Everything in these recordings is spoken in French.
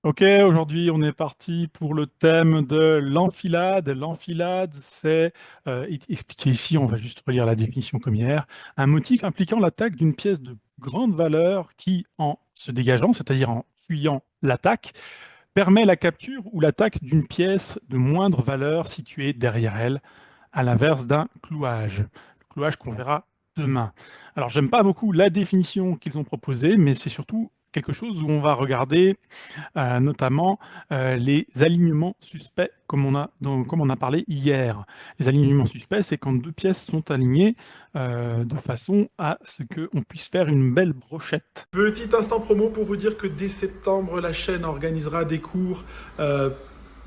Ok, aujourd'hui on est parti pour le thème de l'enfilade. L'enfilade, c'est expliqué ici, on va juste relire la définition comme hier, un motif impliquant l'attaque d'une pièce de grande valeur qui, en se dégageant, c'est-à-dire en fuyant l'attaque, permet la capture ou l'attaque d'une pièce de moindre valeur située derrière elle, à l'inverse d'un clouage. Le clouage qu'on verra demain. Alors, j'aime pas beaucoup la définition qu'ils ont proposée, mais c'est surtout quelque chose où on va regarder notamment les alignements suspects, comme on a parlé hier. Les alignements suspects, c'est quand deux pièces sont alignées de façon à ce qu'on puisse faire une belle brochette. Petit instant promo pour vous dire que dès septembre, la chaîne organisera des cours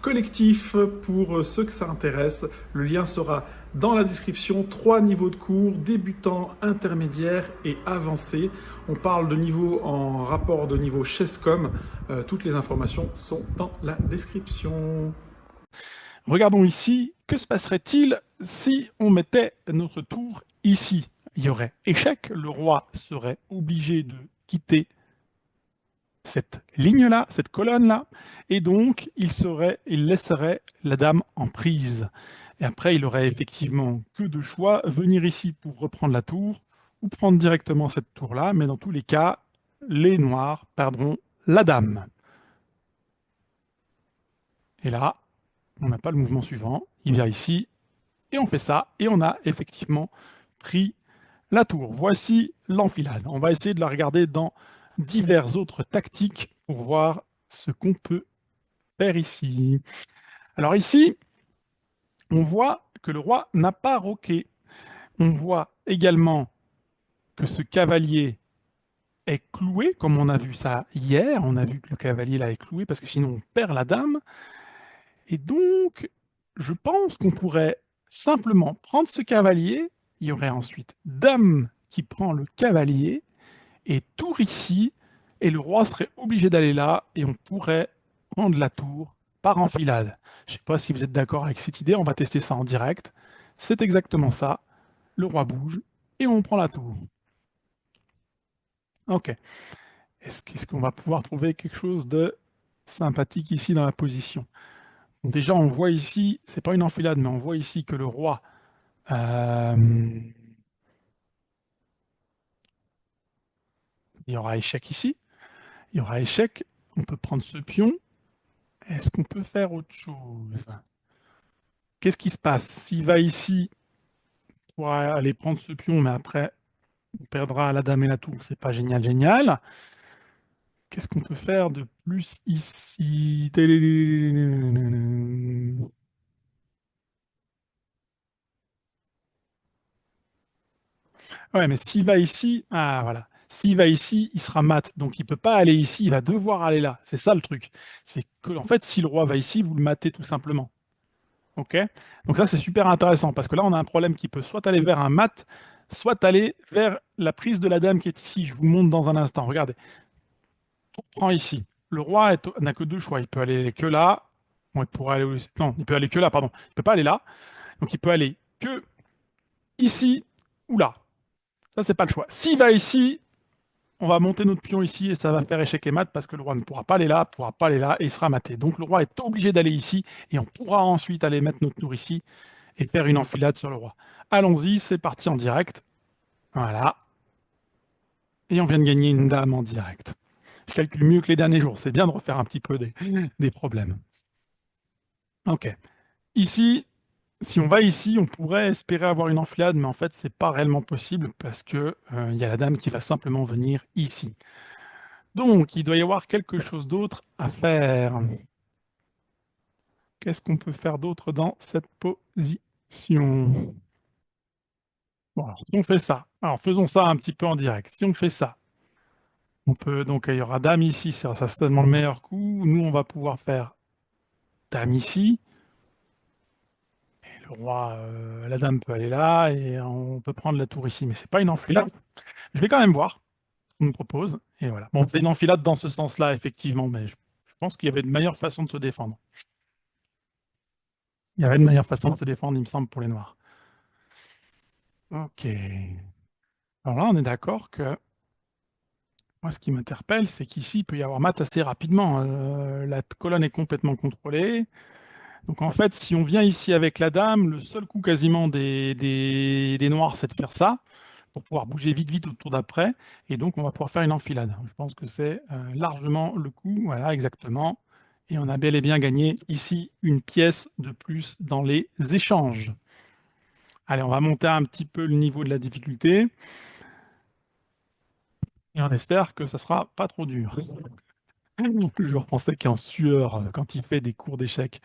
collectifs pour ceux que ça intéresse. Le lien sera dans la description. 3 niveaux de cours, débutant, intermédiaire et avancé. On parle de niveau en rapport de niveau Chesscom. Toutes les informations sont dans la description. Regardons ici, que se passerait-il si on mettait notre tour ici? Il y aurait échec, le roi serait obligé de quitter cette ligne-là, cette colonne-là, et donc il laisserait la dame en prise. Et après, il aurait effectivement que deux choix, venir ici pour reprendre la tour, ou prendre directement cette tour-là, mais dans tous les cas, les noirs perdront la dame. Et là, on n'a pas le mouvement suivant, il vient ici, et on fait ça, et on a effectivement pris la tour. Voici l'enfilade. On va essayer de la regarder dans diverses autres tactiques pour voir ce qu'on peut faire ici. Alors ici, on voit que le roi n'a pas roqué. On voit également que ce cavalier est cloué, comme on a vu ça hier. On a vu que le cavalier là est cloué parce que sinon on perd la dame. Et donc, je pense qu'on pourrait simplement prendre ce cavalier. Il y aurait ensuite dame qui prend le cavalier et tour ici. Et le roi serait obligé d'aller là et on pourrait prendre la tour par enfilade. Je ne sais pas si vous êtes d'accord avec cette idée, on va tester ça en direct. C'est exactement ça. Le roi bouge et on prend la tour. Ok. Est-ce qu'on va pouvoir trouver quelque chose de sympathique ici dans la position? Donc déjà, on voit ici, c'est pas une enfilade, mais on voit ici que le roi, euh, il y aura échec ici. Il y aura échec. On peut prendre ce pion. Est-ce qu'on peut faire autre chose? Qu'est-ce qui se passe? S'il va ici, il pourra aller prendre ce pion, mais après, on perdra la dame et la tour. C'est pas génial, génial. Qu'est-ce qu'on peut faire de plus ici? Ouais, mais s'il va ici, ah voilà. S'il va ici, il sera mat. Donc il peut pas aller ici, il va devoir aller là. C'est ça le truc. C'est que, en fait, si le roi va ici, vous le matez tout simplement. OK? Donc ça, c'est super intéressant parce que là, on a un problème qui peut soit aller vers un mat, soit aller vers la prise de la dame qui est ici. Je vous montre dans un instant. Regardez, on prend ici. Le roi n'a que deux choix. Il peut aller que là. Bon, il pourrait aller aussi. Non, il peut aller que là, pardon. Il peut pas aller là. Donc il peut aller que ici ou là. Ça, c'est pas le choix. S'il va ici, on va monter notre pion ici et ça va faire échec et mat parce que le roi ne pourra pas aller là, pourra pas aller là et il sera maté. Donc le roi est obligé d'aller ici et on pourra ensuite aller mettre notre tour ici et faire une enfilade sur le roi. Allons-y, c'est parti en direct. Voilà. Et on vient de gagner une dame en direct. Je calcule mieux que les derniers jours. C'est bien de refaire un petit peu des problèmes. Ok. Ici, si on va ici, on pourrait espérer avoir une enfilade, mais en fait, c'est pas réellement possible parce que il y a la dame qui va simplement venir ici. Donc, il doit y avoir quelque chose d'autre à faire. Qu'est-ce qu'on peut faire d'autre dans cette position? Bon, alors, si on fait ça, alors faisons ça un petit peu en direct. Si on fait ça, on peut donc il y aura dame ici, ça sera certainement le meilleur coup. Nous, on va pouvoir faire dame ici. Et le roi, la dame peut aller là et on peut prendre la tour ici, mais c'est pas une enfilade. Je vais quand même voir ce qu'on nous propose. Et voilà. Bon, c'est une enfilade dans ce sens-là, effectivement, mais je pense qu'il y avait une meilleure façon de se défendre. Il y avait une meilleure façon de se défendre, il me semble, pour les noirs. Ok. Alors là, on est d'accord que Moi, ce qui m'interpelle, c'est qu'ici, il peut y avoir mat assez rapidement. La colonne est complètement contrôlée. Donc en fait, si on vient ici avec la dame, le seul coup quasiment des noirs, c'est de faire ça, pour pouvoir bouger vite vite au tour d'après. Et donc on va pouvoir faire une enfilade. Je pense que c'est largement le coup. Voilà, exactement. Et on a bel et bien gagné ici une pièce de plus dans les échanges. Allez, on va monter un petit peu le niveau de la difficulté. Et on espère que ça sera pas trop dur. Le joueur français qui est en sueur quand il fait des cours d'échecs.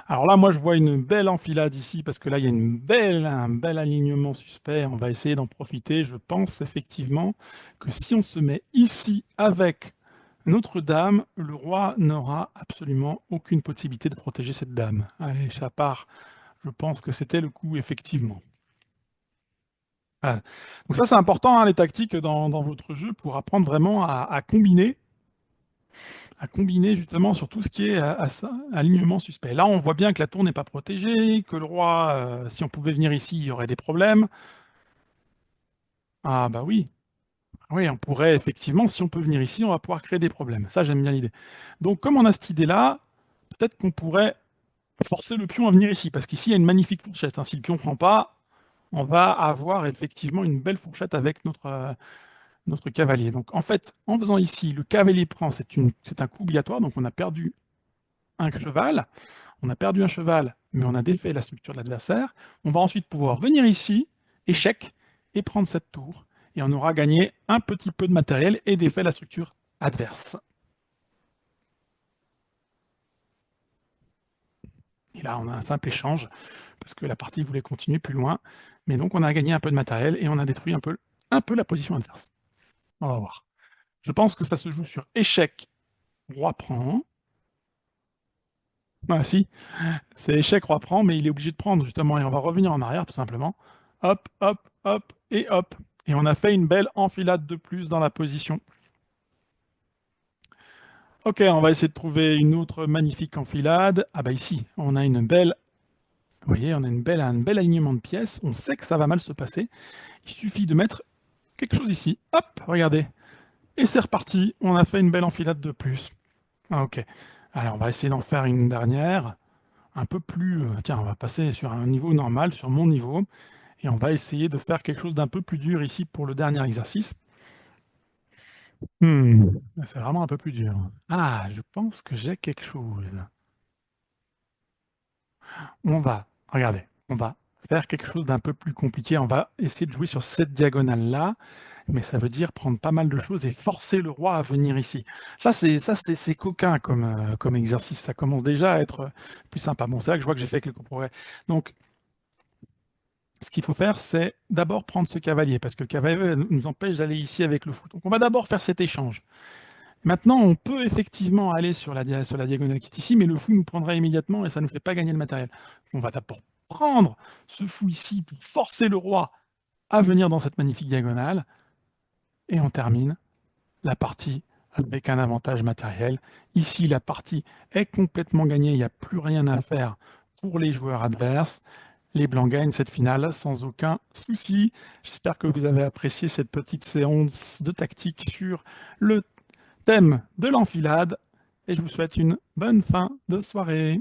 Alors là, moi, je vois une belle enfilade ici parce que là, il y a un bel alignement suspect. On va essayer d'en profiter. Je pense effectivement que si on se met ici avec notre dame, le roi n'aura absolument aucune possibilité de protéger cette dame. Allez, ça part. Je pense que c'était le coup, effectivement. Voilà. Donc ça, c'est important, hein, les tactiques dans votre jeu pour apprendre vraiment à combiner justement sur tout ce qui est alignement suspect. Là, on voit bien que la tour n'est pas protégée, que le roi, si on pouvait venir ici, il y aurait des problèmes. Ah bah oui, oui, on pourrait effectivement, si on peut venir ici, on va pouvoir créer des problèmes. Ça, j'aime bien l'idée. Donc, comme on a cette idée-là, peut-être qu'on pourrait forcer le pion à venir ici, parce qu'ici, il y a une magnifique fourchette, hein. Si le pion ne prend pas, on va avoir effectivement une belle fourchette avec notre cavalier. Donc, en fait, en faisant ici, le cavalier prend, c'est un coup obligatoire, donc on a perdu un cheval. On a perdu un cheval, mais on a défait la structure de l'adversaire. On va ensuite pouvoir venir ici, échec, et prendre cette tour. Et on aura gagné un petit peu de matériel et défait la structure adverse. Et là, on a un simple échange, parce que la partie voulait continuer plus loin. Mais donc, on a gagné un peu de matériel et on a détruit un peu la position adverse. On va voir. Je pense que ça se joue sur échec, roi prend. Ah si, c'est échec, roi prend, mais il est obligé de prendre justement, et on va revenir en arrière tout simplement. Hop, hop, hop, et hop. Et on a fait une belle enfilade de plus dans la position. Ok, on va essayer de trouver une autre magnifique enfilade. Ah bah ici, on a une belle, vous voyez, on a un bel alignement de pièces. On sait que ça va mal se passer. Il suffit de mettre quelque chose ici. Hop, regardez. Et c'est reparti. On a fait une belle enfilade de plus. Ah, ok. Alors, on va essayer d'en faire une dernière, un peu plus... tiens, on va passer sur un niveau normal, sur mon niveau. Et on va essayer de faire quelque chose d'un peu plus dur ici pour le dernier exercice. C'est vraiment un peu plus dur. Ah, je pense que j'ai quelque chose. Regardez, on va faire quelque chose d'un peu plus compliqué. On va essayer de jouer sur cette diagonale-là, mais ça veut dire prendre pas mal de choses et forcer le roi à venir ici. C'est coquin comme exercice. Ça commence déjà à être plus sympa. Bon, c'est là que je vois que j'ai fait quelques progrès. Donc, ce qu'il faut faire, c'est d'abord prendre ce cavalier, parce que le cavalier nous empêche d'aller ici avec le fou. Donc on va d'abord faire cet échange. Maintenant, on peut effectivement aller sur sur la diagonale qui est ici, mais le fou nous prendra immédiatement et ça ne nous fait pas gagner le matériel. On va d'abord prendre ce fou ici pour forcer le roi à venir dans cette magnifique diagonale, et on termine la partie avec un avantage matériel. Ici, la partie est complètement gagnée, il n'y a plus rien à faire pour les joueurs adverses. Les Blancs gagnent cette finale sans aucun souci. J'espère que vous avez apprécié cette petite séance de tactique sur le thème de l'enfilade et je vous souhaite une bonne fin de soirée.